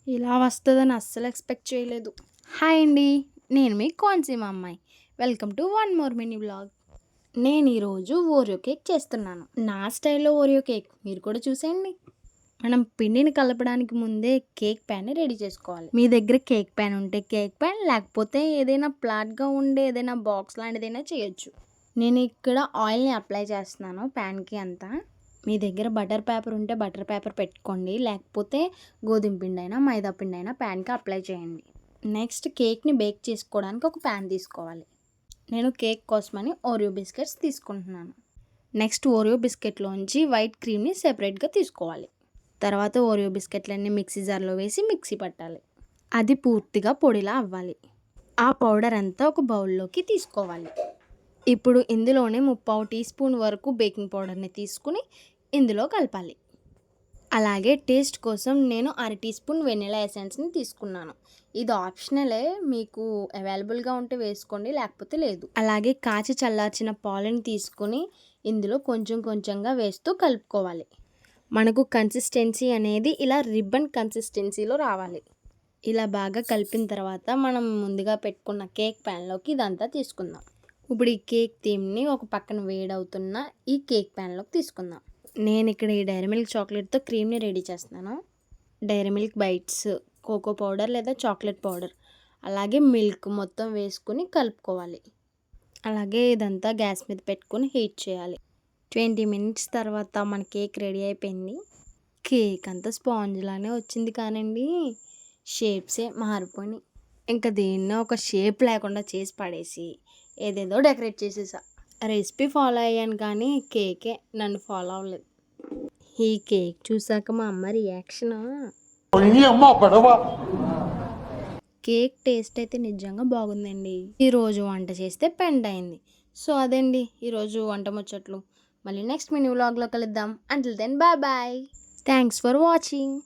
ఇలా వస్తదని అస్సలు ఎక్స్‌పెక్ట్ చేయలేదు. హాయ్ అండి. నేను మీ కోనసీమ అమ్మాయి. Welcome to one more mini vlog. నేను ఈరోజు ఓరియో కేక్ చేస్తున్నాను. నా స్టైల్‌లో ఓరియో కేక్ మీరు కూడా చూసేయండి. మనం పిండిని కలపడానికి ముందే కేక్ ప్యాన్‌ని రెడీ చేసుకోవాలి. మీ దగ్గర కేక్ ప్యాన్ ఉంటే కేక్ ప్యాన్, లేకపోతే ఏదైనా ఫ్లాట్‌గా ఉండే ఏదైనా బాక్స్ లాంటిదైనా చేయొచ్చు. నేను ఇక్కడ ఆయిల్‌ని అప్లై చేస్తున్నాను ప్యాన్‌కి అంతా. మీ దగ్గర బటర్ పేపర్ ఉంటే బటర్ పేపర్ పెట్టుకోండి, లేకపోతే గోధుమ పిండైనా మైదా పిండైనా ప్యాన్‌కి అప్లై చేయండి. నెక్స్ట్ కేక్‌ని బేక్ చేసుకోవడానికి ఒక ప్యాన్ తీసుకోవాలి. నేను కేక్ కోసమని ఓరియో బిస్కెట్స్ తీసుకుంటున్నాను. నెక్స్ట్ ఓరియో బిస్కెట్లోంచి వైట్ క్రీమ్‌ని సెపరేట్‌గా తీసుకోవాలి. తర్వాత ఓరియో బిస్కెట్లన్నీ మిక్సీ జార్లో వేసి మిక్సీ పట్టాలి. అది పూర్తిగా పొడిలా అవ్వాలి. ఆ పౌడర్ అంతా ఒక బౌల్లోకి తీసుకోవాలి. ఇప్పుడు ఇందులోనే 3/4 టీ స్పూన్ వరకు బేకింగ్ పౌడర్ని తీసుకుని ఇందులో కలపాలి. అలాగే టేస్ట్ కోసం నేను 1/2 టీ స్పూన్ వెనిలా ఎసెన్స్ని తీసుకున్నాను. ఇది ఆప్షనలే, మీకు అవైలబుల్గా ఉంటే వేసుకోండి, లేకపోతే లేదు. అలాగే కాచి చల్లార్చిన పాలని తీసుకుని ఇందులో కొంచెం కొంచెంగా వేస్తూ కలుపుకోవాలి. మనకు కన్సిస్టెన్సీ అనేది ఇలా రిబ్బన్ కన్సిస్టెన్సీలో రావాలి. ఇలా బాగా కలిపిన తర్వాత మనం ముందుగా పెట్టుకున్న కేక్ ప్యాన్లోకి ఇదంతా తీసుకుందాం. ఇప్పుడు ఈ కేక్ థీమ్ని ఒక పక్కన వేడవుతున్న ఈ కేక్ ప్యాన్లోకి తీసుకుందాం. నేను ఇక్కడ ఈ డైరీ మిల్క్ చాక్లెట్తో క్రీమ్ని రెడీ చేస్తున్నాను. Dairy milk bites, cocoa powder లేదా చాక్లెట్ పౌడర్, అలాగే మిల్క్ మొత్తం వేసుకుని కలుపుకోవాలి. అలాగే ఇదంతా గ్యాస్ మీద పెట్టుకుని హీట్ చేయాలి. 20 మినిట్స్ తర్వాత మన కేక్ రెడీ అయిపోయింది. కేక్ అంతా స్పాంజ్లానే వచ్చింది కానండి, షేప్సే మారిపోయినాయి. ఇంకా దీన్ని ఒక షేప్ లేకుండా చేసి పడేసి ఏదేదో డెకరేట్ చేసేసా. రెసిపీ ఫాలో అయ్యాను కానీ కేకే నన్ను ఫాలో అవ్వలేదు. ఈ కేక్ చూసాక మా అమ్మ రియాక్షన్, కేక్ టేస్ట్ అయితే నిజంగా బాగుందండి. ఈరోజు వంట చేస్తే పెండ్ అయింది. సో అదండి ఈరోజు వంట ముచ్చట్లు. మళ్ళీ నెక్స్ట్ మినీ వ్లాగ్లో కలుద్దాం. Until then bye bye. Thanks for watching.